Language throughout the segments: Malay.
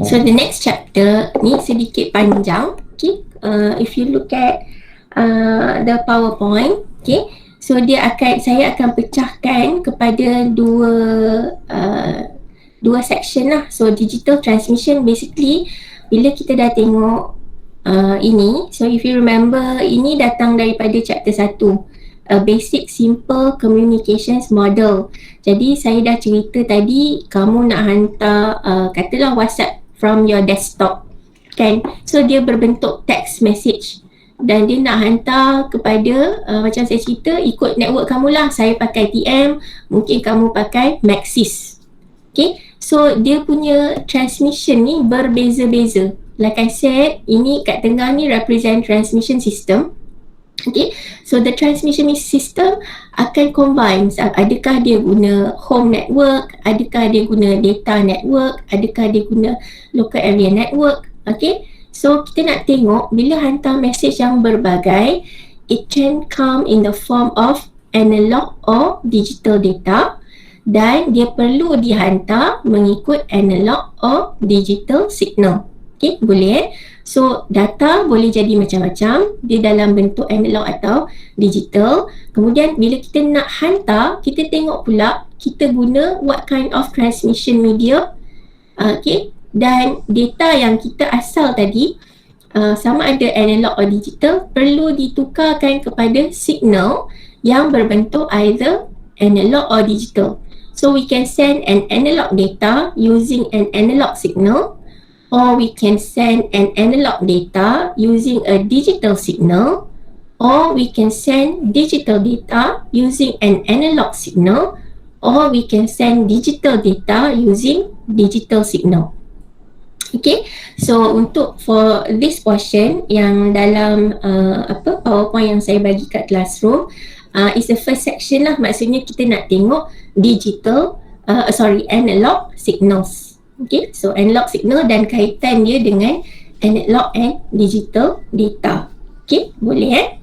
So the next chapter ni sedikit panjang. Okay, if you look at the PowerPoint, okay, so saya akan pecahkan kepada dua section lah. So digital transmission basically bila kita dah tengok ini, so if you remember, ini datang daripada chapter 1, a basic simple communications model. Jadi saya dah cerita tadi, kamu nak hantar katalah WhatsApp from your desktop, kan? So dia berbentuk text message dan dia nak hantar kepada macam saya cerita, ikut network kamu lah. Saya pakai TM, mungkin kamu pakai Maxis. Okay, so dia punya transmission ni berbeza-beza. Like I said, ini kat tengah ni represent transmission system. Okay, so the transmission system akan combine. Adakah dia guna home network, adakah dia guna data network, adakah dia guna local area network. Okay, so kita nak tengok bila hantar message yang berbagai, it can come in the form of analog or digital data, dan dia perlu dihantar mengikut analog or digital signal. Okay, boleh So data boleh jadi macam-macam, dia dalam bentuk analog atau digital. Kemudian bila kita nak hantar, kita tengok pula kita guna what kind of transmission media. Okay, dan data yang kita asal tadi, sama ada analog atau digital, perlu ditukarkan kepada signal yang berbentuk either analog or digital. So we can send an analog data using an analog signal, or we can send an analog data using a digital signal, or we can send digital data using an analog signal, or we can send digital data using digital signal. Okay, so for this portion yang dalam PowerPoint yang saya bagi kat classroom, is the first section lah. Maksudnya kita nak tengok analog signals. Okay, so analog signal dan kaitan dia dengan analog and digital data. Okay, boleh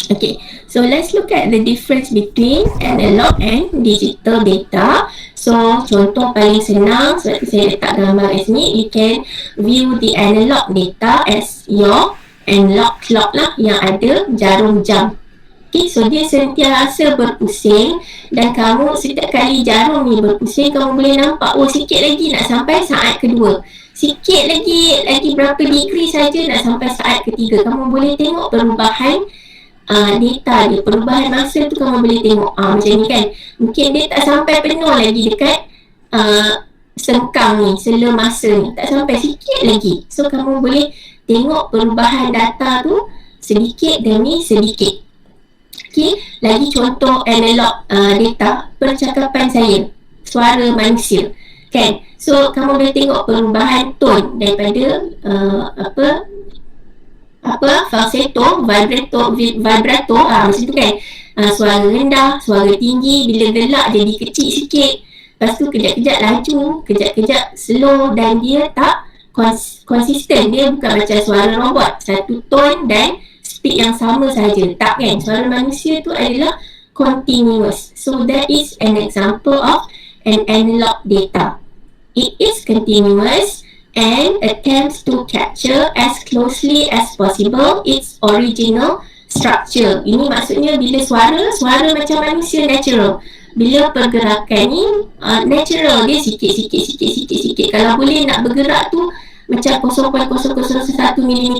Okay, so let's look at the difference between analog and digital data. So contoh paling senang, seperti saya letak gambar kat sini, you can view the analog data as your analog clock lah yang ada jarum jam. Okay, so dia sentiasa berpusing dan kamu setiap kali jarum ni berpusing, kamu boleh nampak, sikit lagi nak sampai saat kedua. Sikit lagi berapa degree saja nak sampai saat ketiga. Kamu boleh tengok perubahan data dia, perubahan masa tu kamu boleh tengok. Macam ni kan, mungkin dia tak sampai penuh lagi dekat sengkang ni, sela masa ni, tak sampai, sikit lagi. So kamu boleh tengok perubahan data tu sedikit demi sedikit. Okay, lagi contoh analog data, percakapan saya, suara manusia, kan? So kamu boleh tengok perubahan tone daripada falsetto, vibrato, macam tu kan. Suara rendah, suara tinggi, bila gelak jadi kecil sikit, lepas tu kejap-kejap laju, kejap-kejap slow, dan dia tak konsisten. Dia bukan macam suara robot, satu tone dan speed yang sama saja. Tak kan? Suara manusia tu adalah continuous. So that is an example of an analog data. It is continuous and attempts to capture as closely as possible its original structure. Ini maksudnya bila suara macam manusia natural. Bila pergerakan ni natural, dia sikit. Kalau boleh nak bergerak tu macam 0.0001 mm.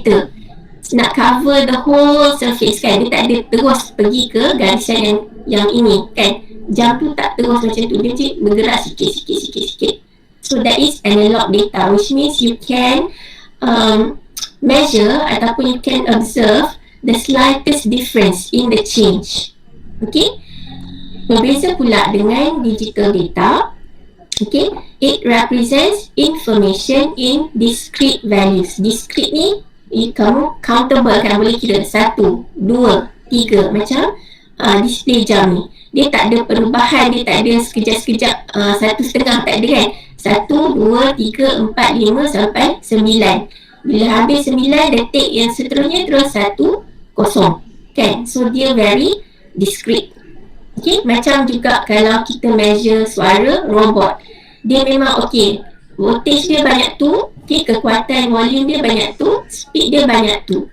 Nak cover the whole surface kan, dia tak ada terus pergi ke garisan yang ini kan. Jam tu tak terus macam tu, dia bergerak sikit. So that is analog data, which means you can measure ataupun you can observe the slightest difference in the change. Okay, berbeza pula dengan digital data. Okay, it represents information in discrete values. Discrete ni kamu countable kan, boleh kira 1, 2, 3 macam display jam ni. Dia tak ada perubahan, dia tak ada sekejap-sekejap 1.5, tak ada kan. 1, 2, 3, 4, 5 sampai 9. Bila habis 9 detik yang seterusnya terus 1, 0 kan. So dia very discrete. Okay, macam juga kalau kita measure suara robot. dia memang okey, voltage dia banyak tu, okey, kekuatan volume dia banyak tu, speed dia banyak tu.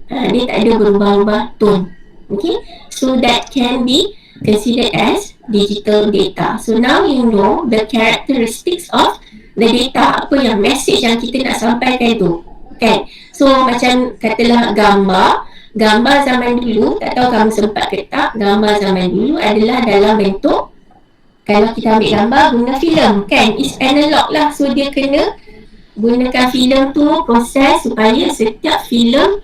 Dia tak ada berubah-ubah tone. Okay, so that can be considered as digital data. So now you know the characteristics of the data, apa yang message yang kita nak sampaikan tu. Okay, so macam katalah gambar zaman dulu, tak tahu kamu sempat ke tak, gambar zaman dulu adalah dalam bentuk, kalau kita ambil gambar guna filem kan, is analog lah, so dia kena gunakan filem tu proses supaya setiap filem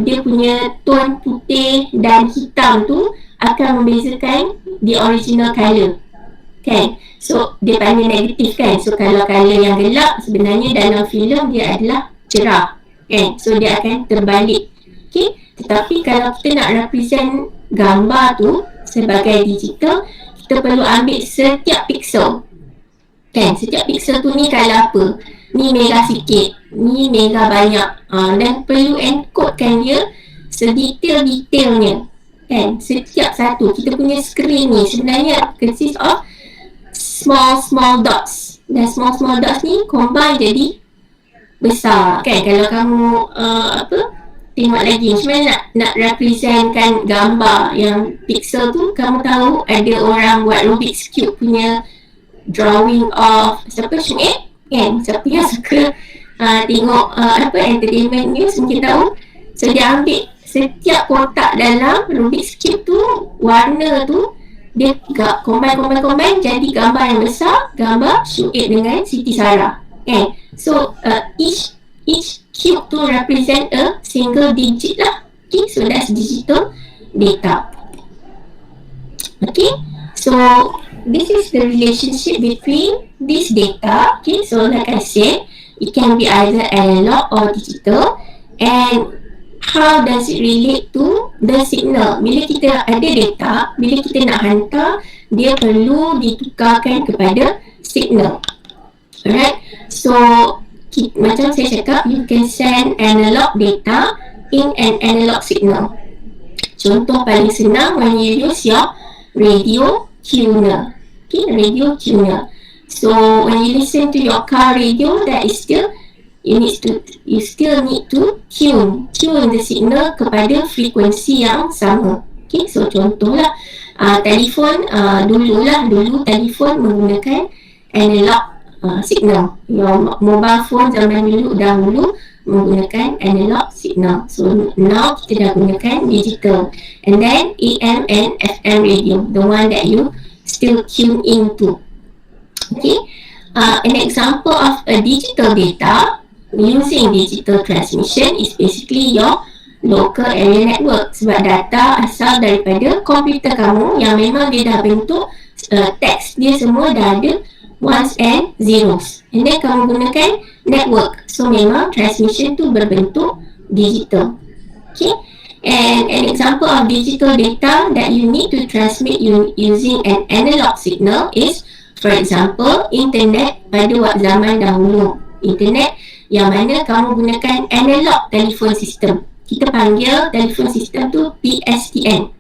dia punya tone putih dan hitam tu akan membezakan the original colour kan. So dia panggil negatif kan, so kalau colour yang gelap sebenarnya dalam filem dia adalah cerah kan, so dia akan terbalik. Okay, tetapi kalau kita nak represent gambar tu sebagai digital, kita perlu ambil setiap pixel kan, setiap pixel tu ni kalau apa, ni mega sikit, ni mega banyak, dan perlu encodekan dia sedetail-detailnya kan. Setiap satu kita punya screen ni sebenarnya consist of small dots, dan small dots ni combine jadi besar kan. Kalau kamu tengok lagi macam mana nak representkan gambar yang pixel tu, kamu tahu ada orang buat Rubik's Cube punya drawing of siapa, Syuib kan, siapa yang suka tengok entertainment news mungkin tahu. So dia ambil setiap kotak dalam Rubik's Cube tu, warna tu dia combine jadi gambar yang besar, gambar Syuib dengan Siti Sarah kan. So each cube tu represent a single digit lah. Okay, so that's digital data. Okay, so this is the relationship between this data. Okay, so like I said, it can be either analog or digital. And how does it relate to the signal? Bila kita ada data, bila kita nak hantar, dia perlu ditukarkan kepada signal. Alright, so macam saya cakap, you can send analog data in an analog signal. Contoh paling senang, when you use your radio tuner. Okay, radio tuner. So when you listen to your car radio, that is still you still need to tune the signal kepada frekuensi yang sama. Okay, so contohlah telefon, dulu telefon menggunakan analog signal. Your mobile phone zaman dahulu menggunakan analog signal. So now kita dah gunakan digital. And then AM and FM radio, the one that you still tune into. Okay, an example of a digital data using digital transmission is basically your local area network. Sebab data asal daripada komputer kamu yang memang dia dah bentuk teks dia semua dah ada ones and zeros, and then kamu gunakan network, so memang transmission tu berbentuk digital. Okay, and an example of digital data that you need to transmit using an analog signal is, for example, internet pada zaman dahulu. Internet yang mana kamu gunakan analog telephone system, kita panggil telephone system tu PSTN.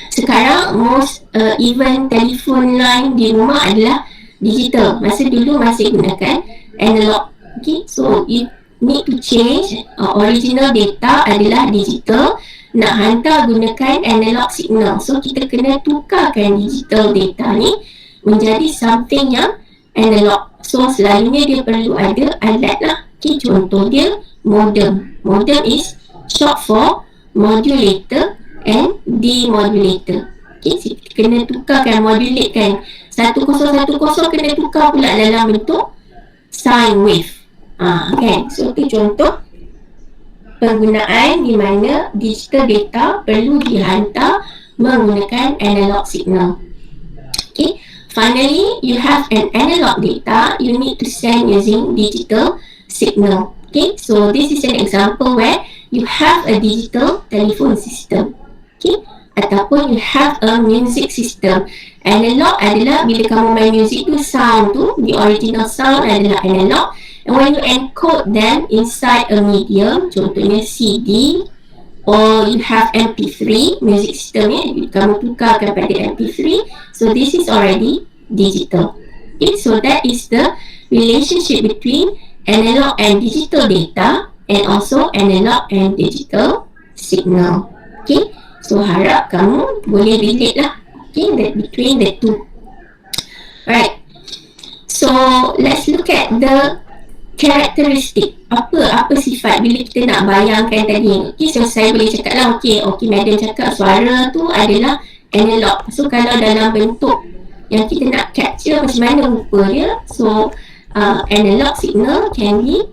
Sekarang most even telephone line di rumah adalah digital. Masa dulu masih gunakan analog. Okay, so you need to change. Original data adalah digital, nak hantar gunakan analog signal. So kita kena tukarkan digital data ni menjadi something yang analog. So selalunya dia perlu ada alat lah. Okay, contoh dia modem. Modem is short for modulator and demodulator. Okay, so kita kena tukarkan, modulate kan, 1010 kena tukar pula dalam bentuk sine wave. Kan, so itu contoh penggunaan di mana digital data perlu dihantar menggunakan analog signal. Okay, finally you have an analog data you need to send using digital signal. Okay, so this is an example where you have a digital telephone system. Okay, ataupun you have a music system. Analog adalah bila kamu main music tu, sound tu, the original sound adalah analog. And when you encode them inside a medium, contohnya CD, or you have MP3 music system ni, kamu tukarkan pada MP3, so this is already digital. Okay, so that is the relationship between analog and digital data and also analog and digital signal. Okay, so harap kamu boleh relate lah, okay, that between the two. Alright, so let's look at the karakteristik. Apa sifat bila kita nak bayangkan tadi. Okay, so saya boleh cakap lah, okay, madam cakap suara tu adalah analog. So kalau dalam bentuk yang kita nak capture macam mana rupa dia, so analog signal can be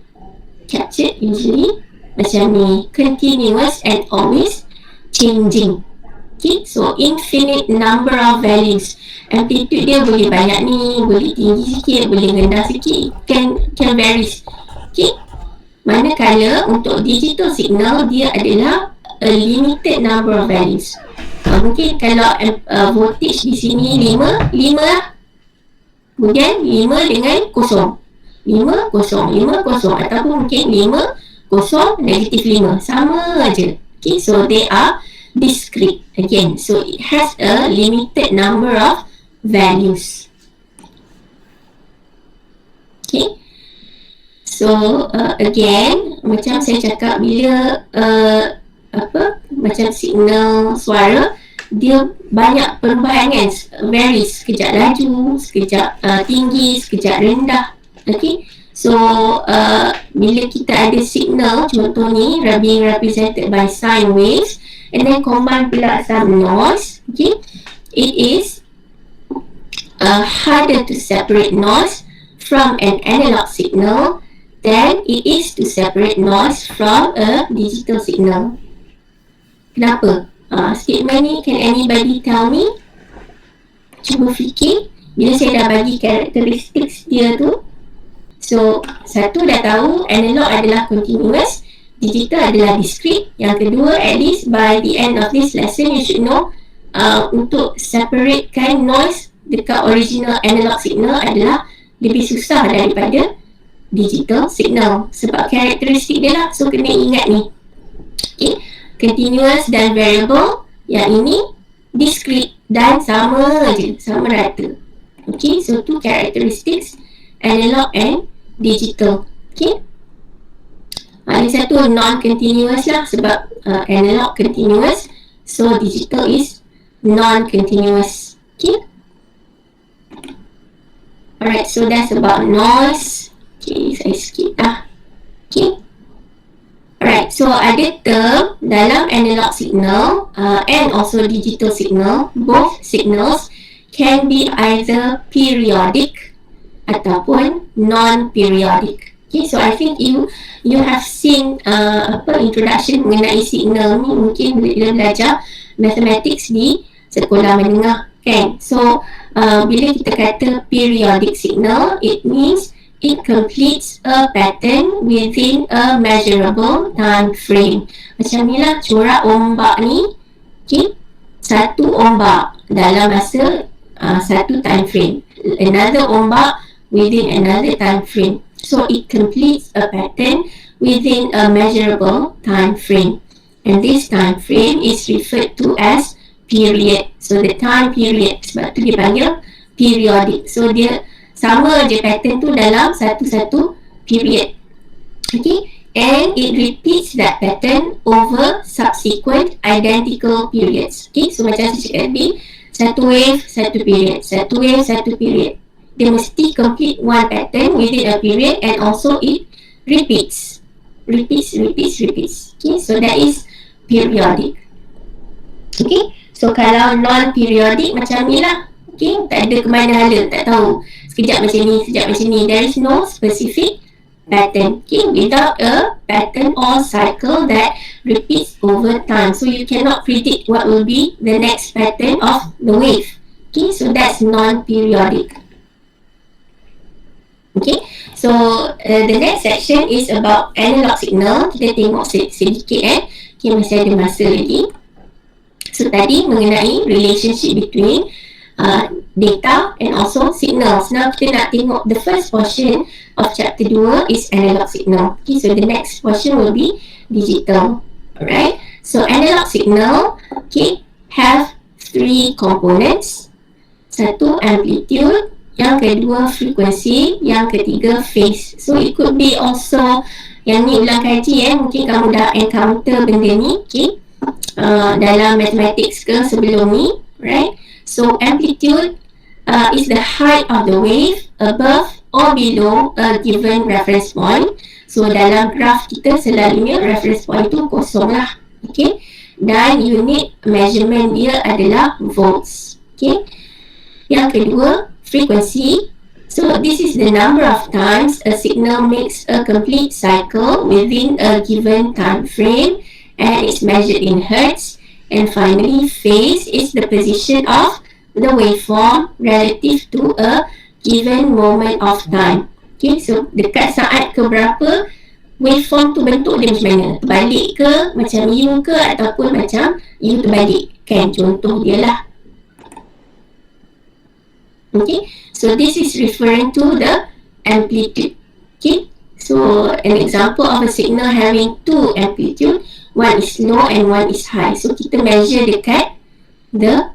captured usually macam ni, continuous and always changing. Okay, so infinite number of values. Amplitude dia boleh banyak ni, boleh tinggi sikit, boleh rendah sikit, can varies. Okay, manakala untuk digital signal dia adalah a limited number of values. Mungkin kalau voltage di sini 5 lah, kemudian 5 dengan 0, 5, 0, 5, 0, ataupun mungkin 5, 0, negatif 5, sama aja. Okay, so they are discrete again, so it has a limited number of values. Okay, so again macam saya cakap, bila macam signal suara dia banyak perubahan kan, varies, sekejap laju, sekejap tinggi, sekejap rendah. Okay, so bila kita ada signal contoh ni being represented by sine waves and then combine pula some noise, okay, it is harder to separate noise from an analog signal than it is to separate noise from a digital signal. Kenapa? Statement ni, can anybody tell me? Cuba fikir, bila saya dah bagi karakteristik dia tu, so satu dah tahu analog adalah continuous, digital adalah discrete. Yang kedua, at least by the end of this lesson you should know untuk separatekan noise dekat original analog signal adalah lebih susah daripada digital signal sebab karakteristik dia lah. So kena ingat ni, okay, continuous dan variable, yang ini discrete dan sama je, sama rata. Okay, so two characteristics analog and digital. Okay, ada satu non-continuous lah sebab analog continuous, so digital is non-continuous. Okay, alright, so that's about noise. Okay, saya skip lah. Okay, alright, so ada term dalam analog signal and also digital signal. Both signals can be either periodic ataupun non-periodic. Okay, so I think you have seen introduction mengenai signal ni mungkin bila belajar mathematics di sekolah menengah kan. So bila kita kata periodic signal, it means it completes a pattern within a measurable time frame. Macam ni lah corak ombak ni, okay, satu ombak dalam masa satu time frame, another ombak within another time frame. So it completes a pattern within a measurable time frame, and this time frame is referred to as period. So the time period, sebab tu dia panggil periodic. So dia sama je pattern tu dalam satu-satu period. Okay, and it repeats that pattern over subsequent identical periods. Okay, so macam saya cakap tadi, satu wave, satu period, satu wave, satu period. Dia mesti complete one pattern within a period, and also it repeats. Okay, so that is periodic. Okay, so kalau non-periodic macam ni lah. Okay, tak ada kemana-mana, tak tahu. Sekejap macam ni, sekejap macam ni. There is no specific pattern. Okay, without a pattern or cycle that repeats over time. So you cannot predict what will be the next pattern of the wave. Okay, so that's non-periodic. Okay, so the next section is about analog signal. Kita tengok sedikit Okay, masih ada masa lagi. So tadi mengenai relationship between data and also signals. Now kita nak tengok the first portion of chapter 2 is analog signal. Okay, so the next portion will be digital. Alright, so analog signal, okay, have three components. Satu amplitude, yang kedua frequency, yang ketiga phase. So it could be also, yang ni ulang kaji mungkin kamu dah encounter benda ni, okay, dalam mathematics ke sebelum ni, right? So amplitude is the height of the wave above or below a given reference point. So dalam graph kita selalunya reference point tu kosong lah, okay? Dan unit measurement dia adalah volts, okay? Yang kedua frequency. So this is the number of times a signal makes a complete cycle within a given time frame, and it's measured in hertz. And finally, phase is the position of the waveform relative to a given moment of time. Okay, so dekat saat ke berapa waveform tu bentuk dia macam mana? Terbalik ke, macam U ke, ataupun macam U terbalik, kan? Contoh dia lah. Okay, so this is referring to the amplitude. Okay, so an example of a signal having two amplitude, one is low and one is high. So kita measure dekat the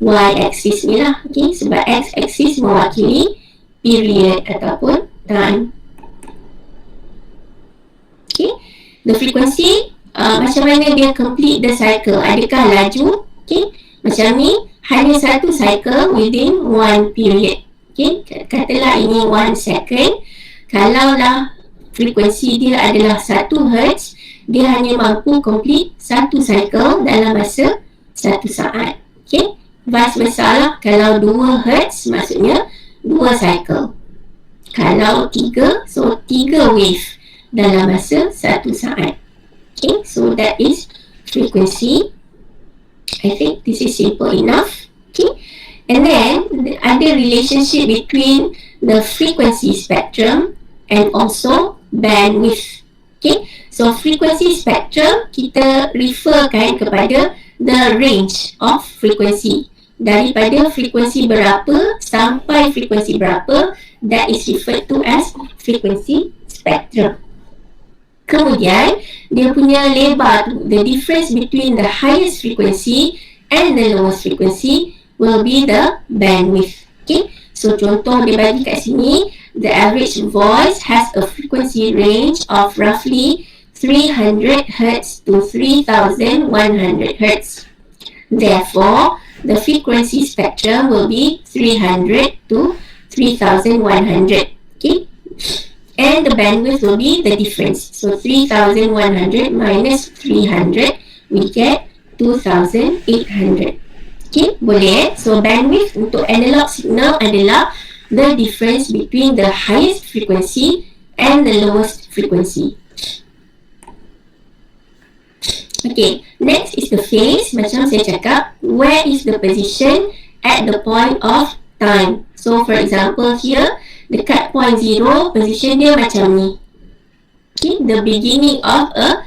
y-axis ni lah. Okay, sebab x-axis mewakili period ataupun time. Okay, the frequency, macam mana dia complete the cycle? Adakah laju? Okay, macam ni, hanya satu cycle within one period. Okay, katalah ini 1 second. Kalaulah frekuensi dia adalah 1 Hz, dia hanya mampu complete satu cycle dalam masa 1 saat. Okay, vice versa lah. Kalau 2 Hz, maksudnya 2 cycle. Kalau 3, so 3 wave dalam masa 1 saat. Okay, so that is frequency. I think this is simple enough. Okay, and then ada relationship between the frequency spectrum and also bandwidth. Okay, so frequency spectrum kita referkan kepada the range of frequency. Daripada frekuensi berapa sampai frekuensi berapa, that is referred to as frequency spectrum. Kemudian dia punya lebar tu, the difference between the highest frequency and the lowest frequency will be the bandwidth. Okay, so contoh dia bagi kat sini, the average voice has a frequency range of roughly 300 Hz to 3100 Hz. Therefore, the frequency spectrum will be 300 to 3100. Okay, and the bandwidth will be the difference. So 3100 minus 300, we get 2800. Okay, boleh. So bandwidth untuk analog signal adalah the difference between the highest frequency and the lowest frequency. Okay, next is the phase. Macam saya cakap, where is the position at the point of time? So for example here, dekat point 0, position dia macam ni. Okay, the beginning of a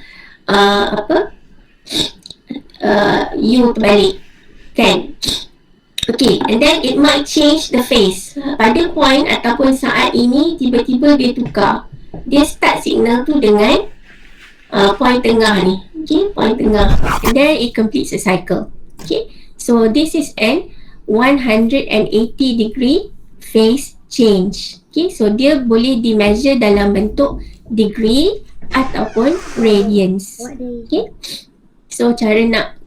U terbalik, kan? Okay, and then it might change the phase. Pada point ataupun saat ini, tiba-tiba dia tukar. Dia start signal tu dengan point tengah ni. Okay, point tengah. And then it completes a cycle. Okay, so this is an 180 degree phase change. Okay, so dia boleh di-measure dalam bentuk degree ataupun radians. Okay, so cara nak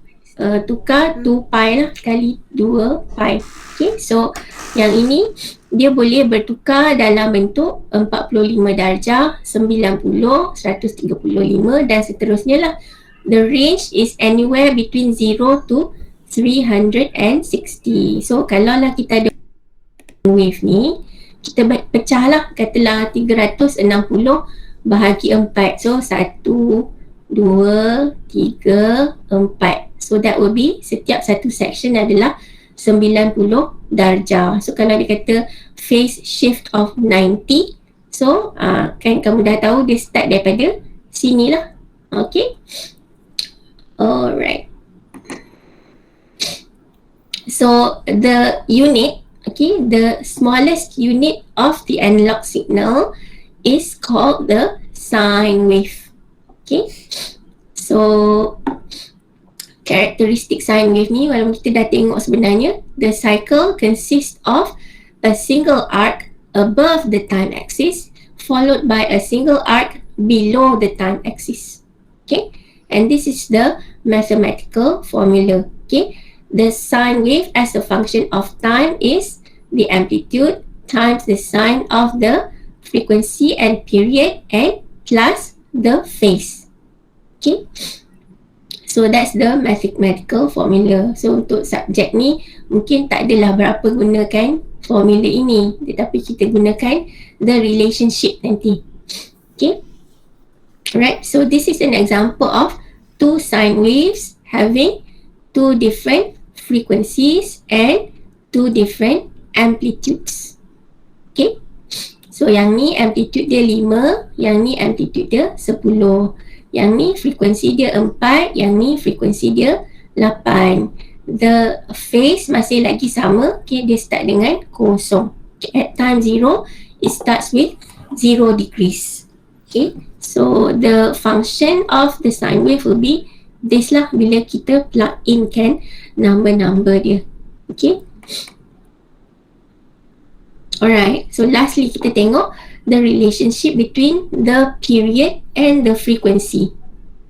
tukar 2 pi lah kali 2 pi. Okay, so yang ini dia boleh bertukar dalam bentuk 45 darjah, 90, 135 dan seterusnya lah. The range is anywhere between 0 to 360. So kalau lah kita ada wave ni, kita pecah lah, katalah 360 bahagi 4. So 1, 2, 3, 4. So that will be, setiap satu section adalah 90 darjah. So kalau dia kata phase shift of 90, so kan kamu dah tahu dia start daripada sini lah. Okay, alright. So the unit, okay, the smallest unit of the analog signal is called the sine wave. Okay, so characteristic sine wave ni, walaupun kita dah tengok sebenarnya, the cycle consists of a single arc above the time axis followed by a single arc below the time axis. Okay, and this is the mathematical formula. Okay, the sine wave as a function of time is the amplitude times the sine of the frequency and period and plus the phase. Okay, so that's the mathematical formula. So untuk subjek ni mungkin tak adalah berapa gunakan formula ini, tetapi kita gunakan the relationship nanti. Okay, alright, so this is an example of two sine waves having two different frequencies and two different amplitudes. Okay, so yang ni amplitude dia 5, yang ni amplitude dia 10, yang ni frekuensi dia 4, yang ni frekuensi dia 8. The phase masih lagi sama. Okay, dia start dengan kosong. Okay, at time 0, it starts with 0 degrees. Okay, so the function of the sine wave will be this lah bila kita plug in kan number-number dia. Okay, alright, so lastly kita tengok the relationship between the period and the frequency.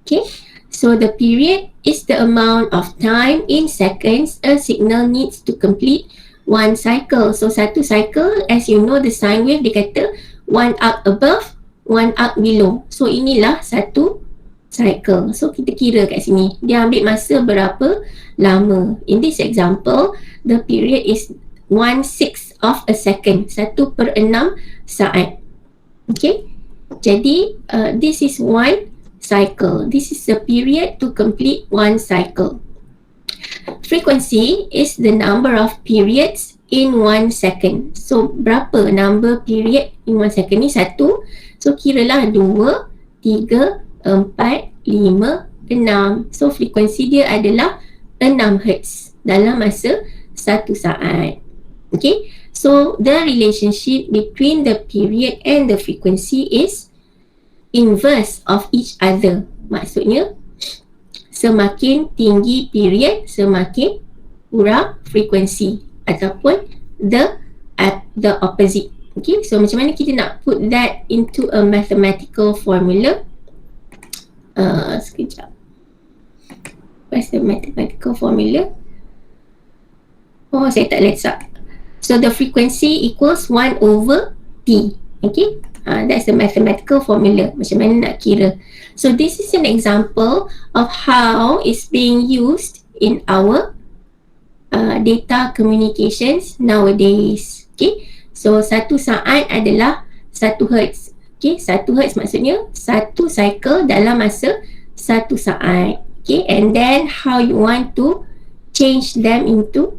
Okay, so the period is the amount of time in seconds a signal needs to complete one cycle. So satu cycle, as you know, the sine wave dia kata one arc above, one arc below. So inilah satu cycle. So kita kira kat sini dia ambil masa berapa lama. In this example, the period is 1/6 of a second, 1/6 saat. Okay, jadi this is one cycle. This is the period to complete one cycle. Frequency is the number of periods in 1 second. So berapa number period in 1 second ni? 1. So kiralah 2, 3, 4, 5, 6. So frekuensi dia adalah 6 Hz dalam masa 1 saat. Okay, so the relationship between the period and the frequency is inverse of each other. Maksudnya semakin tinggi period, semakin kurang frekuensi, ataupun the opposite. Okay, so macam mana kita nak put that into a mathematical formula? Sekejap. What's the mathematical formula? Oh, saya tak letak. So the frequency equals 1 over T. Okay, that's the mathematical formula. Macam mana nak kira. So this is an example of how it's being used in our data communications nowadays. Okay, so 1 saat adalah 1 Hz. Okay, 1 Hz maksudnya 1 cycle dalam masa 1 saat. Okay, and then how you want to change them into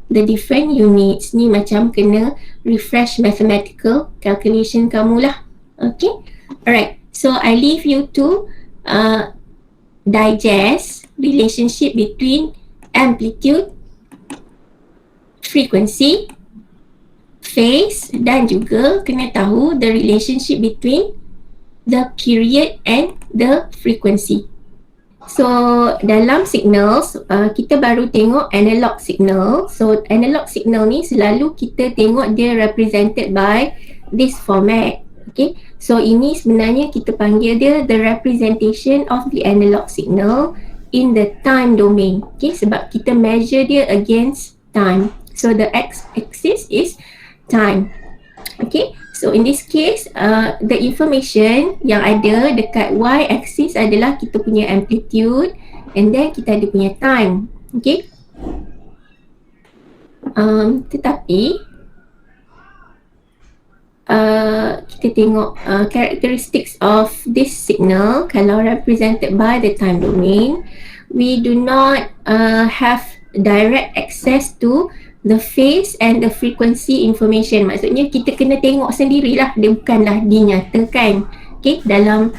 the different units. Ni macam kena refresh mathematical calculation kamu lah. Okay, alright, so I leave you to digest relationship between amplitude, frequency, phase, dan juga kena tahu the relationship between the period and the frequency. So dalam signals, kita baru tengok analog signal. So analog signal ni selalu kita tengok dia represented by this format. Okay, so ini sebenarnya kita panggil dia the representation of the analog signal in the time domain. Okay, sebab kita measure dia against time. So the x-axis is time. Okay, so in this case, the information yang ada dekat y-axis adalah kita punya amplitude, and then kita ada punya time. Okay, tetapi kita tengok characteristics of this signal. Kalau represented by the time domain, we do not have direct access to the phase and the frequency information. Maksudnya kita kena tengok sendirilah, dia bukanlah dinyatakan. Okay, dalam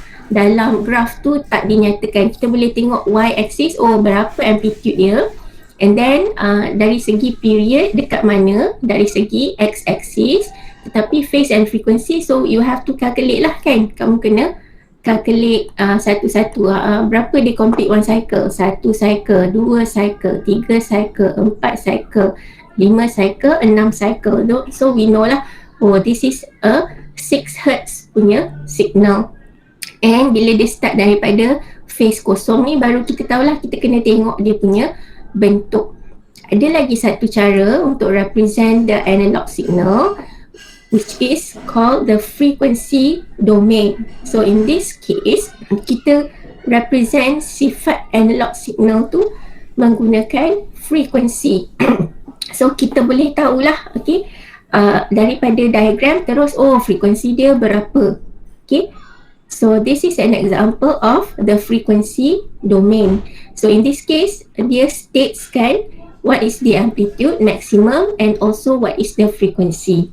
graph tu tak dinyatakan. Kita boleh tengok y-axis, oh berapa amplitude dia, and then dari segi period dekat mana, dari segi x-axis, tetapi phase and frequency, so you have to calculate lah kan. Kamu kena calculate satu-satu, berapa dia complete one cycle, 1 cycle, 2 cycle, 3 cycle, 4 cycle, 5 cycle, 6 cycle. So we know lah, oh this is a 6 Hz punya signal. And bila dia start daripada phase kosong ni, baru kita tahulah kita kena tengok dia punya bentuk. Ada lagi satu cara untuk represent the analog signal, which is called the frequency domain. So in this case, kita represent sifat analog signal tu menggunakan frequency. So kita boleh tahulah, okay, daripada diagram terus, oh frekuensi dia berapa. Okay, so this is an example of the frequency domain. So in this case, dia states kan what is the amplitude maximum and also what is the frequency.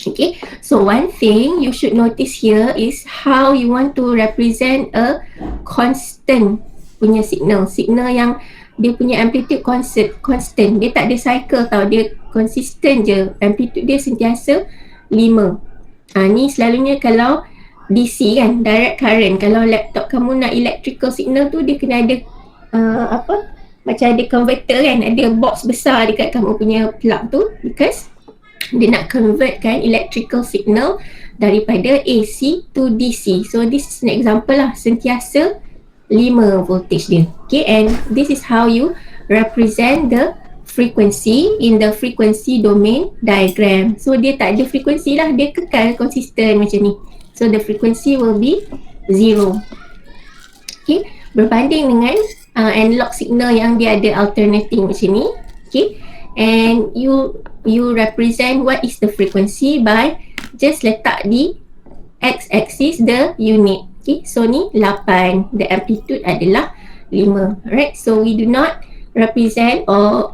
Okay, so one thing you should notice here is how you want to represent a constant punya signal. Signal yang dia punya amplitude constant. Dia tak ada cycle tau, dia consistent je. Amplitude dia sentiasa 5. Ni selalunya kalau DC kan, direct current. Kalau laptop kamu nak electrical signal tu, dia kena ada macam ada converter kan, ada box besar dekat kamu punya plug tu, because dia nak convert kan electrical signal daripada AC to DC. So this is an example lah, sentiasa 5 voltage dia. Okay, and this is how you represent the frequency in the frequency domain diagram. So dia tak ada frequency lah, dia kekal konsisten macam ni. So the frequency will be 0. Okay, berbanding dengan analog signal yang dia ada alternating macam ni. Okay, and you represent what is the frequency by just letak di x-axis the unit. Okay, so ni 8, the amplitude adalah 5. Right, so we do not represent or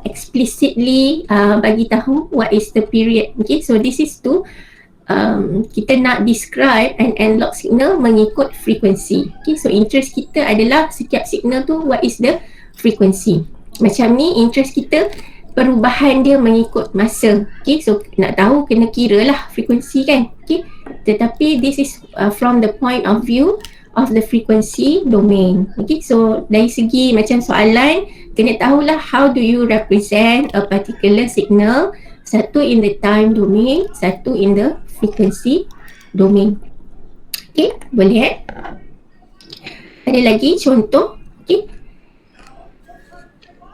explicitly bagi tahu what is the period. Okay, so this is to kita nak describe an analog signal mengikut frekuensi. Okay, so interest kita adalah setiap signal tu what is the frequency. Macam ni interest kita perubahan dia mengikut masa. Okay, so nak tahu kena kira lah frekuensi kan. Okay, tetapi this is from the point of view of the frequency domain. Okay, so dari segi macam soalan, kena tahulah how do you represent a particular signal, satu in the time domain, satu in the frequency domain. Okay, boleh ada lagi contoh. Okay,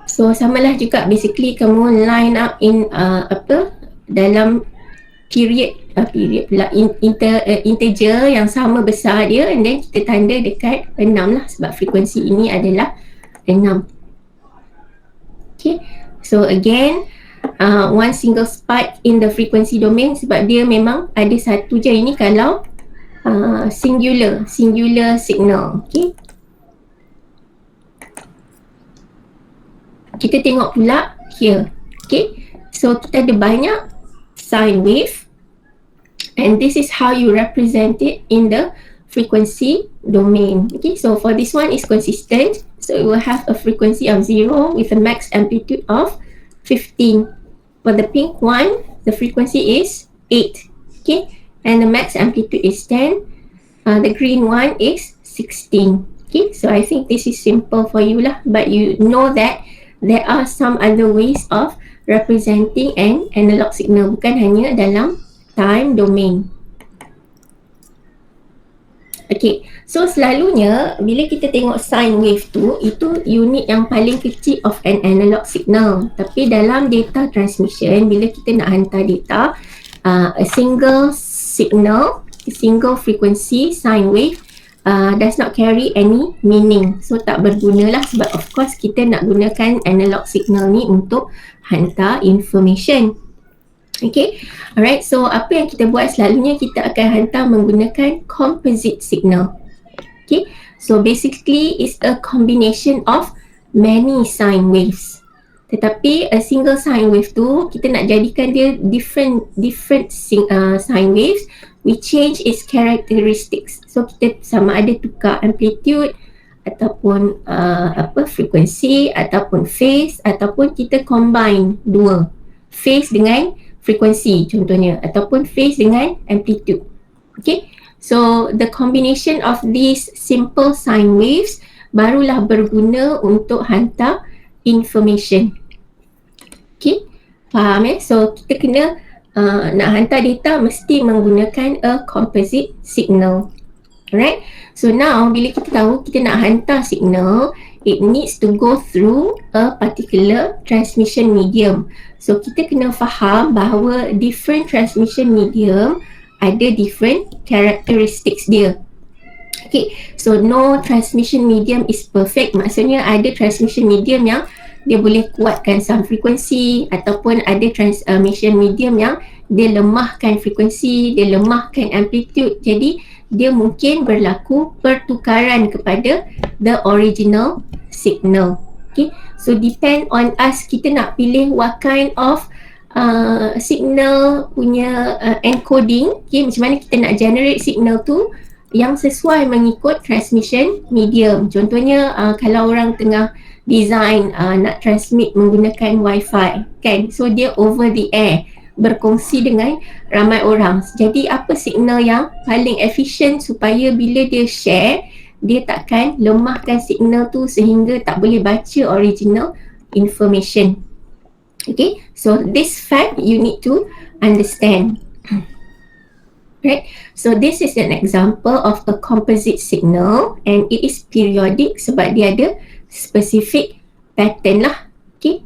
so samalah juga, basically kamu line up in dalam period pula integer yang sama besar dia, and then kita tanda dekat 6 lah, sebab frekuensi ini adalah 6. Okay, so again one single spike in the frequency domain, sebab dia memang ada satu je. Ini kalau singular signal. Okay, kita tengok pula here. Okay, so kita ada banyak sine wave, and this is how you represent it in the frequency domain. Okay, so for this one is consistent, so it will have a frequency of 0 with a max amplitude of 15. For the pink one, the frequency is 8. Okay, and the max amplitude is 10. The green one is 16. Okay, so I think this is simple for you lah, but you know that there are some other ways of representing an analog signal, bukan hanya dalam time domain. Okay, so selalunya bila kita tengok sine wave tu, itu unit yang paling kecil of an analog signal. Tapi dalam data transmission, bila kita nak hantar data, a single signal, a single frequency sine wave does not carry any meaning. So tak berguna lah, sebab of course kita nak gunakan analog signal ni untuk hantar information. Okay, alright, so apa yang kita buat selalunya, kita akan hantar menggunakan composite signal. Okay, so basically it's a combination of many sine waves. Tetapi a single sine wave tu, kita nak jadikan dia different sine waves, we change its characteristics. So kita sama ada tukar amplitude ataupun frekuensi ataupun phase, ataupun kita combine dua, phase dengan frekuensi contohnya, ataupun phase dengan amplitude. Okay, so the combination of these simple sine waves barulah berguna untuk hantar information. Okay, Faham So kita kena nak hantar data mesti menggunakan a composite signal. Alright. So now bila kita tahu kita nak hantar signal, it needs to go through a particular transmission medium. So kita kena faham bahawa different transmission medium ada different characteristics dia. Okay, so no transmission medium is perfect. Maksudnya ada transmission medium yang dia boleh kuatkan some frekuensi, ataupun ada transmission medium yang dia lemahkan frekuensi, dia lemahkan amplitude. Jadi dia mungkin berlaku pertukaran kepada the original signal. Okay, so depend on us, kita nak pilih what kind of signal punya encoding. Okay, macam mana kita nak generate signal tu yang sesuai mengikut transmission medium. Contohnya kalau orang tengah design nak transmit menggunakan Wi-Fi kan, so dia over the air, berkongsi dengan ramai orang. Jadi apa signal yang paling efisien supaya bila dia share, dia takkan lemahkan signal tu sehingga tak boleh baca original information. Okay, so this fact you need to understand. Right, so this is an example of a composite signal and it is periodic sebab dia ada specific pattern lah. Okay,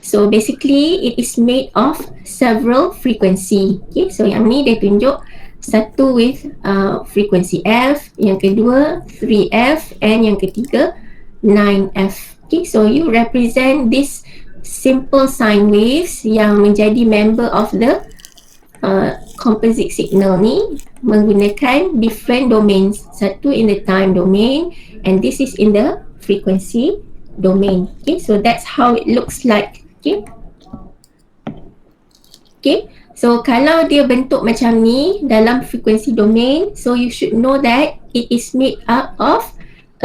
so basically it is made of several frequency. Okay, so yang ni dia tunjuk satu with frequency F, yang kedua 3F, and yang ketiga 9F. Okay, so you represent this simple sine waves yang menjadi member of the composite signal ni menggunakan different domains. Satu in the time domain and this is in the frequency domain. Okay, so that's how it looks like. Okay, okay, so kalau dia bentuk macam ni dalam frequency domain, so you should know that it is made up of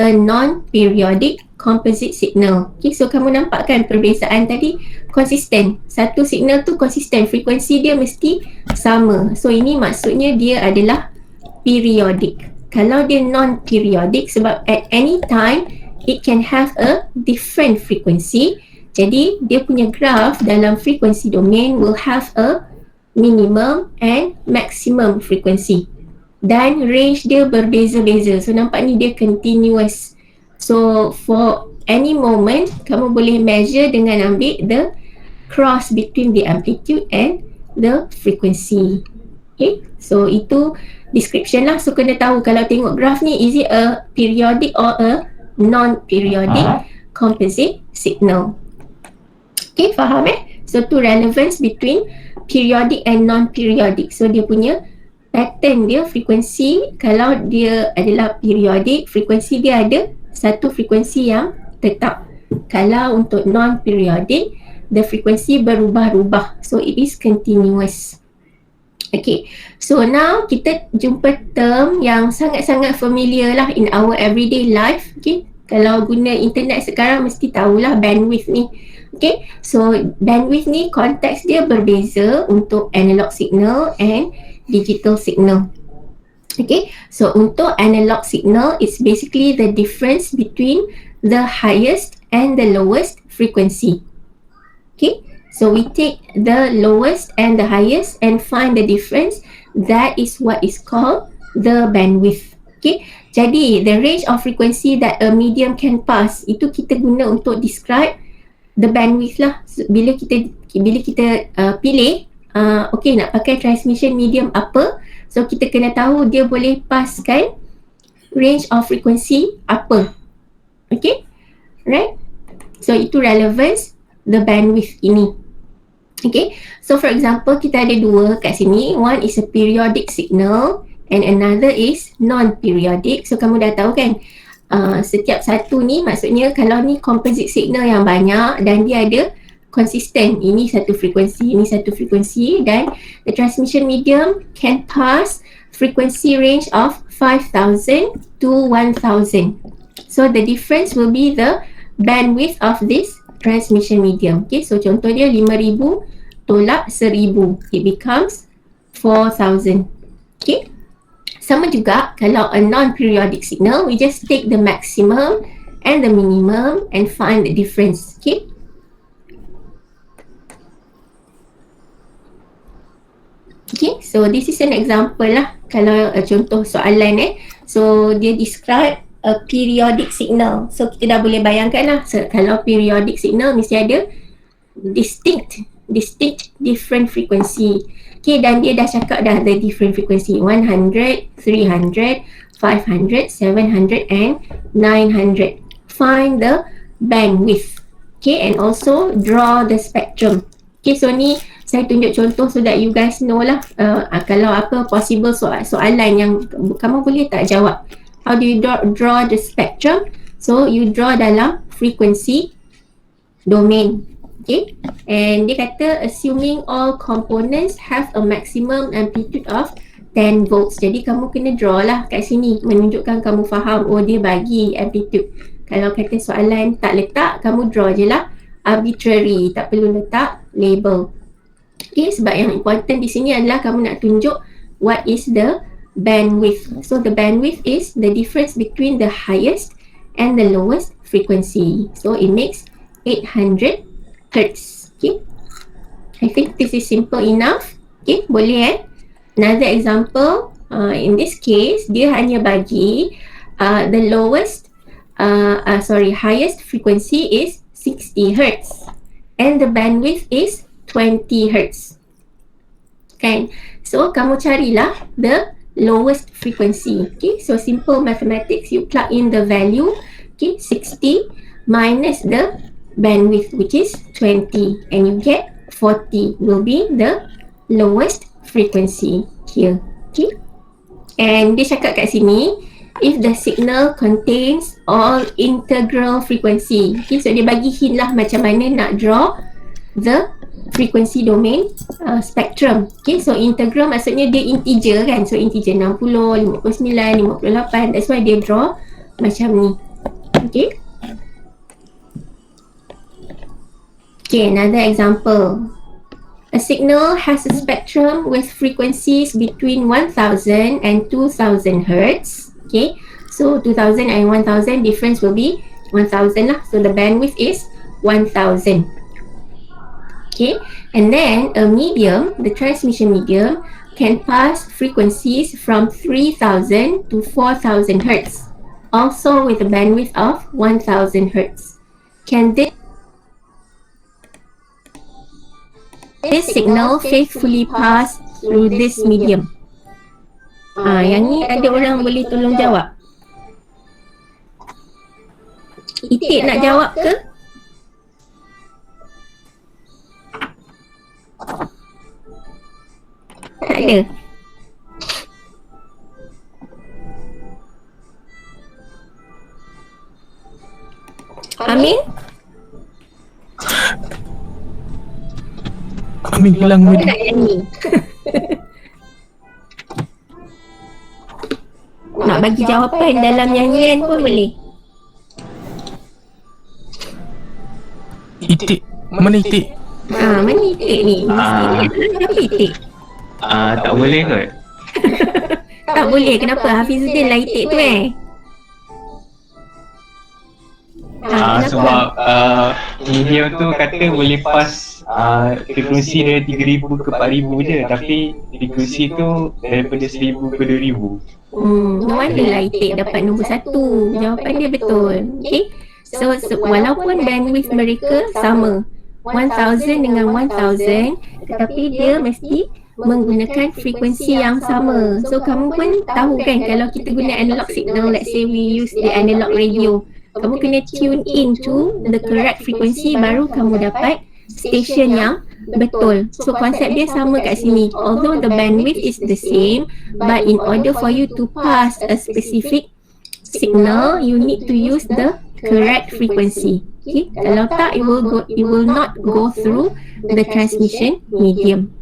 a non-periodic composite signal. Okay, so kamu nampak kan perbezaan tadi konsisten. Satu signal tu konsisten, frekuensi dia mesti sama. So ini maksudnya dia adalah periodic. Kalau dia non-periodic, sebab at any time it can have a different frequency. Jadi dia punya graph dalam frequency domain will have a minimum and maximum frequency. Dan range dia berbeza-beza. So nampak ni dia continuous. So for any moment kamu boleh measure dengan ambil the cross between the amplitude and the frequency. Okay, so itu description lah. So kena tahu kalau tengok graph ni, is it a periodic or a non-periodic composite signal. Okay, faham So tu relevance between periodic and non-periodic. So dia punya pattern dia, frekuensi, kalau dia adalah periodic, frekuensi dia ada satu frekuensi yang tetap. Kalau untuk non-periodic, the frekuensi berubah-ubah. So it is continuous. Okay, so now kita jumpa term yang sangat-sangat familiar lah in our everyday life. Okay, kalau guna internet sekarang mesti tahulah bandwidth ni. Okay, so bandwidth ni konteks dia berbeza untuk analog signal and digital signal. Okay, so untuk analog signal, it's basically the difference between the highest and the lowest frequency. Okay, so we take the lowest and the highest and find the difference. That is what is called the bandwidth. Okay, jadi the range of frequency that a medium can pass, itu kita guna untuk describe the bandwidth lah. Bila kita pilih okay, nak pakai transmission medium apa, so kita kena tahu dia boleh passkan range of frequency apa. Okay, right? So itu relevance the bandwidth ini. Okay, so for example kita ada dua kat sini. One is a periodic signal and another is non-periodic. So kamu dah tahu kan, setiap satu ni maksudnya kalau ni composite signal yang banyak dan dia ada konsisten, ini satu frekuensi, ini satu frekuensi, dan the transmission medium can pass frequency range of 5,000 to 1,000. So the difference will be the bandwidth of this transmission medium. Okay, so contoh dia 5,000 tolak 1,000, it becomes 4,000. Okay, sama juga kalau a non-periodic signal, we just take the maximum and the minimum and find the difference. Okay, Okay, so this is an example lah. Kalau contoh soalan so dia describe a periodic signal. So kita dah boleh bayangkan lah, so, kalau periodic signal mesti ada distinct different frequency. Okay, dan dia dah cakap dah the different frequency 100, 300, 500, 700 and 900. Find the bandwidth. Okay, and also draw the spectrum. Okay, so ni saya tunjuk contoh so that you guys know lah kalau apa possible soalan yang kamu boleh tak jawab. How do you draw the spectrum? So you draw dalam frequency domain. Okay, and dia kata assuming all components have a maximum amplitude of 10 volts. Jadi kamu kena draw lah kat sini menunjukkan kamu faham, oh dia bagi amplitude. Kalau kata soalan tak letak, kamu draw je lah arbitrary, tak perlu letak label. Okay, sebab yang important di sini adalah kamu nak tunjuk what is the bandwidth. So the bandwidth is the difference between the highest and the lowest frequency. So it makes 800 Hertz. Okay, I think this is simple enough. Okay, boleh Another example, in this case, dia hanya bagi the highest frequency is 60 Hertz and the bandwidth is 20 Hertz. Kan? So, kamu carilah the lowest frequency. Okay, so simple mathematics, you plug in the value, okay, 60 minus the bandwidth which is 20 and you get 40 will be the lowest frequency here. Okay, and dia cakap kat sini if the signal contains all integral frequency. Okay, so dia bagi hint lah macam mana nak draw the frequency domain spectrum. Okay, so integral maksudnya dia integer kan, so integer 60, 59, 58, that's why dia draw macam ni. Okay, okay, another example. A signal has a spectrum with frequencies between 1000 and 2000 Hertz. Okay, so 2000 and 1000 difference will be 1000 lah. So the bandwidth is 1000. Okay, and then a medium, the transmission medium, can pass frequencies from 3000 to 4000 Hertz, also with a bandwidth of 1000 Hertz. Can this signal faithfully pass through this medium? Yang ni ada orang boleh tolong jawab? Itik nak jawab ke? Tak ada. Amin? Amin hilang Nak nyanyi? Nak bagi jawapan dalam nyanyian pun boleh. Itik. Mana Itik? Mana Itik ni? Kenapa Itik? Tak boleh kot. Tak boleh, kenapa? Hafizuddin lah Itik tu kenapa? Sebab medium tu kata boleh pas frekuensi dari 3000 ke 4000 je, tapi frekuensi tu daripada 1000 ke 2000. No wonder lah Itik dapat nombor 1. Jawapan dia betul. Okay, so walaupun bandwidth mereka sama 1000 dengan 1000, tetapi dia mesti menggunakan frekuensi yang sama. So kamu pun tahu kan, kalau kita guna analog signal, let's say we use the analog radio, kamu kena tune in to the correct frequency, baru kamu dapat station yang betul. So konsep dia sama kat sini. Although the bandwidth is the same, but in order for you to pass a specific signal, you need to use the correct frequency. Okay, kalau tak, it will not go through the transmission medium.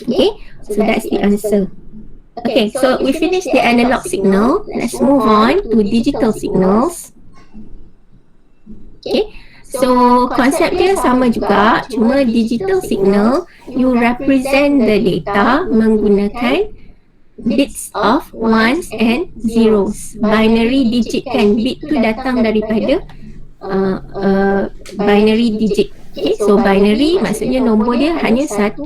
Okay, so that's the answer. Okay, so we finished the analog signal. Let's move on to digital signals. Okay, so konsep dia sama juga, cuma digital signal you represent the data menggunakan bits of ones and zeros. Binary digit kan, bit tu datang daripada binary digit. Okay, so binary maksudnya nombor dia hanya 1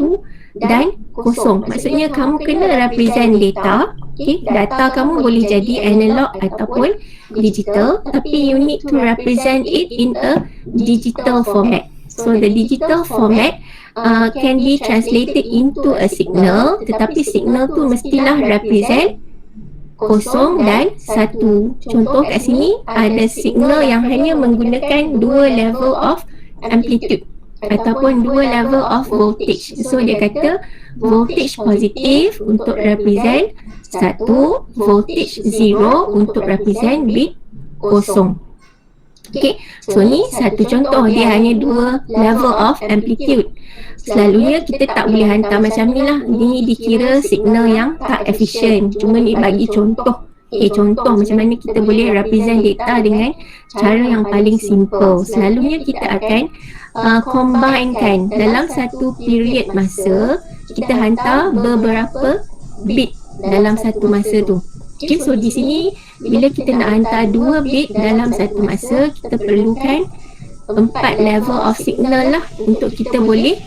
dan kosong. Maksudnya kamu kena represent data. Okay, data kamu boleh jadi analog ataupun digital, tapi you need to represent it in a digital format. So the digital format can be translated into a signal, tetapi signal tu mestilah represent kosong dan satu. Contoh kat sini ada signal yang hanya menggunakan dua level of amplitude ataupun dua level of voltage. So dia kata voltage positif untuk represent satu, voltage zero untuk represent bit kosong. Okay, so ni satu contoh, dia hanya dua level of amplitude. Selalunya kita tak boleh hantar macam ni lah. Ini dikira signal yang tak efisien. Cuma ni bagi contoh. Okay, contoh macam mana kita boleh represent data dengan cara yang paling simple. Selalunya kita akan combinekan dalam satu period masa, kita hantar beberapa bit dalam satu masa tu. Okay, so di sini bila kita nak hantar 2 bit dalam satu masa, kita perlukan 4 level of signal lah untuk kita boleh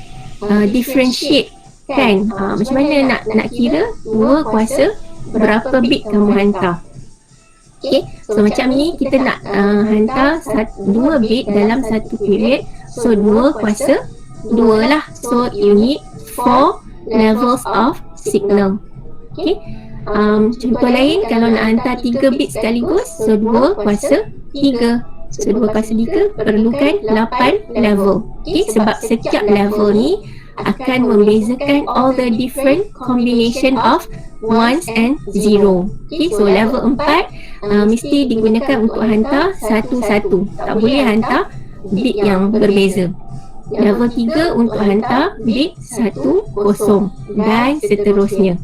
differentiate kan. Macam mana nak kira 2 kuasa berapa bit kamu hantar. Okay, so macam ni kita nak hantar 2 bit dalam satu period. So 2 kuasa 2 lah. So you need 4 levels of signal. Okay, contoh lain, kalau nak hantar 3 bit sekaligus, so 2 kuasa 3. So 2 kuasa 3 perlukan 8 level. Okay, sebab setiap level ni akan membezakan all the different combination of ones and zero. Okay, so level 4 mesti digunakan untuk hantar satu-satu. Tak boleh hantar bit yang berbeza. Level 3 untuk hantar bit 1, 0 dan seterusnya.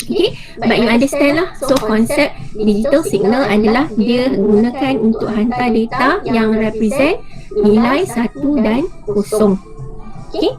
Okay, but you understand lah. So konsep digital signal adalah dia gunakan untuk hantar data yang represent nilai 1 dan 0. Okay.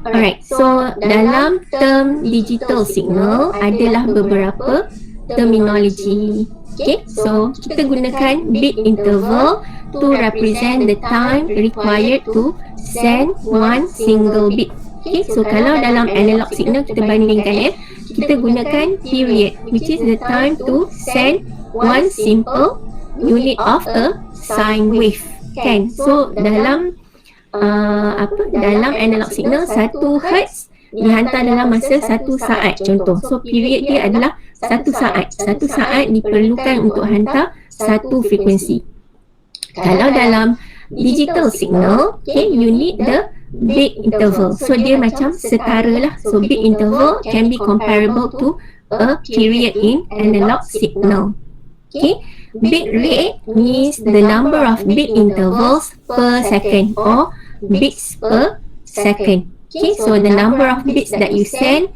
Alright, so dalam term digital signal adalah beberapa terminology. Okay, so kita gunakan bit interval to represent the time required to send one single bit. Okay, so kalau dalam analog signal kita bandingkan kita gunakan period, which is the time to send one simple unit of a sine wave. Kan? So dalam dalam analog signal 1 Hz dihantar dalam masa 1 saat contoh. So period dia adalah 1 saat. 1 saat diperlukan untuk hantar satu frekuensi. Kalau dalam digital signal, okay, you need the bit interval. So dia macam setara lah. So bit interval can be comparable to a period in analog signal. Okay, bit rate means the number of bit intervals per second or bits per second. Okay, so the number of bits that you send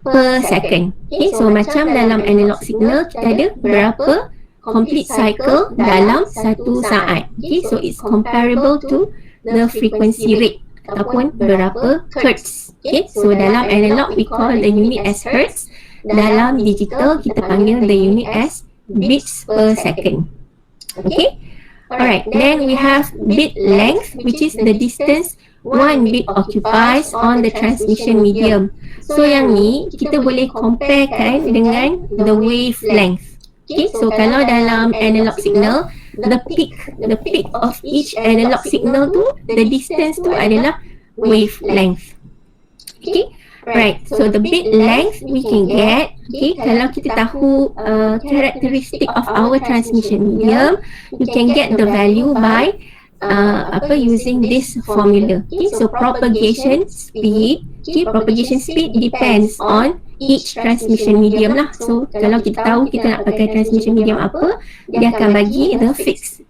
per second. Okay, so macam dalam analog signal kita ada berapa complete cycle dalam 1 saat. Okay, so it's comparable to the frequency rate ataupun berapa hertz. Okay, so dalam analog we call the unit as hertz. Dalam digital kita panggil the unit as bits per second. Okay, alright, then we have bit length, which is the distance one bit occupies on the transmission medium. So yang ni kita boleh comparekan dengan the wavelength. Okay, so kalau dalam analog signal, the peak of each analog signal tu, the distance tu adalah wavelength. Okay, right. So the bit length we can get, okay, kalau kita tahu characteristic of our transmission medium, you can get the value by using this formula. Okay, so propagation speed. Okay, propagation speed depends on each transmission medium lah. So kalau kita tahu kita nak pakai transmission medium apa, dia akan bagi the fixed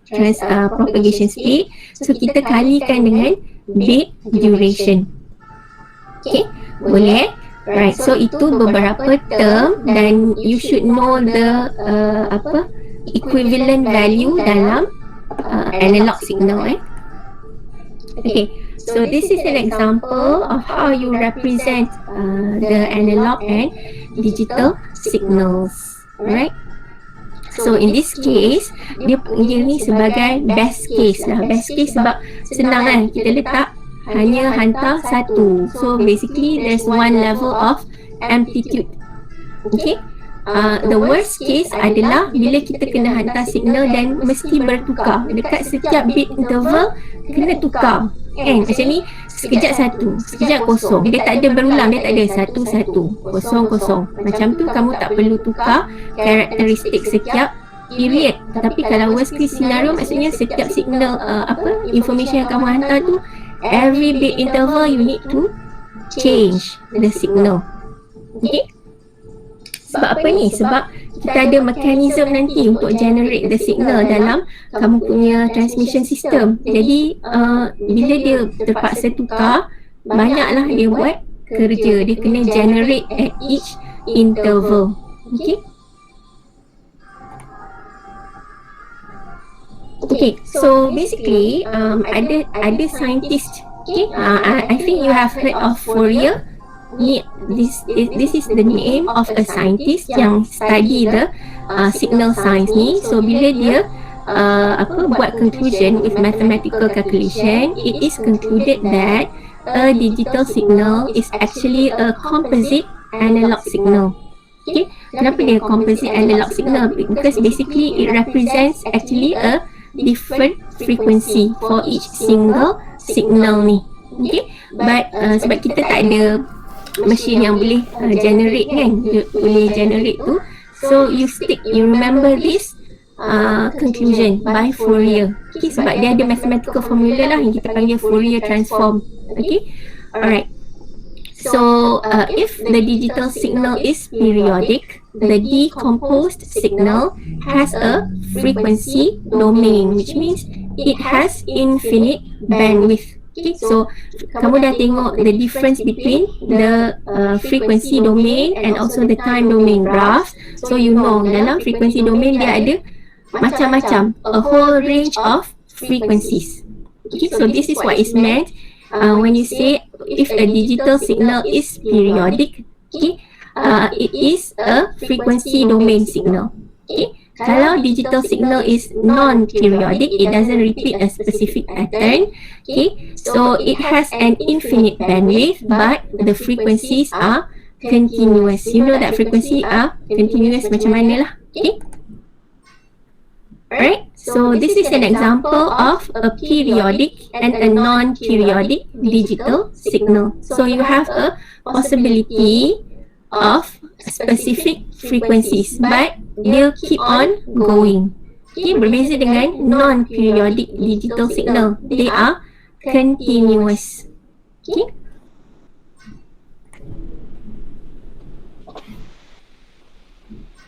propagation speed. So kita kalikan dengan bit duration. Okay, boleh? Right, so itu beberapa term dan you should know the equivalent value dalam analog signal. Okay, so this is an example of how you represent the analog and digital signals. Right? So in this case, dia panggil ni sebagai best case lah. Best case sebab senang kan, kita letak hanya hantar satu. So basically there's one level of amplitude. Okay. The worst case adalah bila kita kena hantar signal dan mesti bertukar. Dekat setiap bit interval kena tukar. Kan? Macam ni, sekejap satu, sekejap kosong. Dia tak ada berulang, dia tak ada satu, kosong, kosong. Macam tu kamu tak perlu tukar karakteristik setiap period. Tapi kalau worst case scenario, maksudnya setiap signal information yang kamu hantar tu, every bit interval you need to change the signal. Okay? Sebab apa ni? Sebab kita ada mekanisme nanti untuk generate the signal dalam kamu punya transmission system. Jadi bila dia terpaksa tukar, banyaklah dia buat kerja. Dia kena generate at each interval. Okay? Okay, so basically ada scientist. Okay, I think you have heard of Fourier. This is the name of a scientist yang study the signal science ni. So bila dia buat conclusion with mathematical calculation, it is concluded that a digital signal is actually a composite analog signal. Okay, kenapa dia composite analog signal? Because basically it represents actually a different frequency for each single signal ni. Okay, but sebab kita tak ada mesin yang boleh generate kan, boleh generate tu, so you remember this conclusion by Fourier. Okay, sebab dia ada mathematical formula lah yang kita panggil Fourier transform. Okay, alright. So if the digital signal is periodic, the decomposed signal has a frequency domain, which means it has infinite bandwidth. Okay, so kamu dah tengok the difference between the frequency domain and also the time domain graphs. So you know dalam frequency domain dia ada macam-macam, a whole range of frequencies. Okay, so this is what is meant when you say if a digital signal is periodic. Okay, it is a frequency domain signal. Okay, kalau digital signal is non-periodic, it doesn't repeat a specific pattern. Okay, so it has an infinite bandwidth, but the frequencies are continuous. You know that frequency are continuous macam mana lah. Okay, alright. So this is an example of a periodic and a non-periodic digital signal. So you have a possibility of specific frequencies, but they'll keep on going. Okay, berbeza dengan non-periodic digital signal. They are continuous. Okay.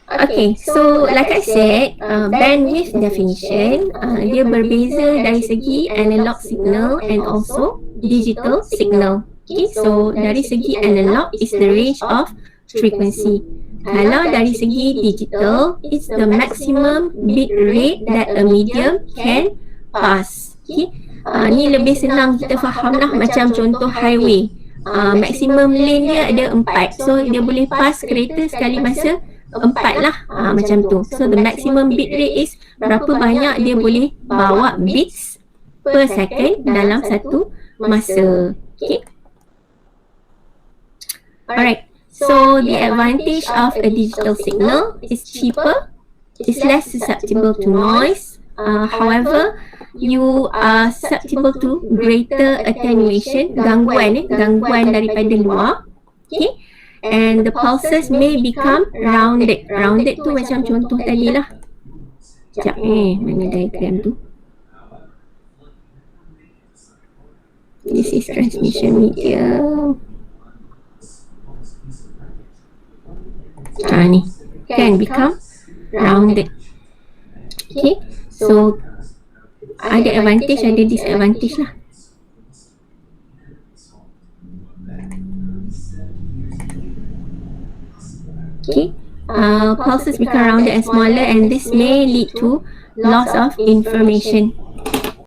Okay, so like I said, bandwidth definition, dia berbeza dari segi analog signal and also digital signal. Okay, so dari segi analog is the range of frequency. Kalau dari segi digital, it's the maximum bit rate that a medium can pass. Okay, ni lebih senang kita faham lah, macam contoh highway. Maximum lane dia ada 4, so dia boleh pass kereta sekali masa 4 lah, macam tu. So the maximum bit rate is berapa banyak dia boleh bawa bits per second dalam satu masa. Okay, alright. So the advantage of a digital signal is cheaper, it's less susceptible to noise. However, you are susceptible to greater attenuation, gangguan daripada luar. Okay, and the pulses may become rounded. Rounded tu macam contoh tadi lah. Sekejap, mana diagram tu? This is transmission medium. Ni can become rounded. Okay, so ada advantage, ada disadvantage lah. Okay, pulses become rounded and smaller, and this may lead to loss of information.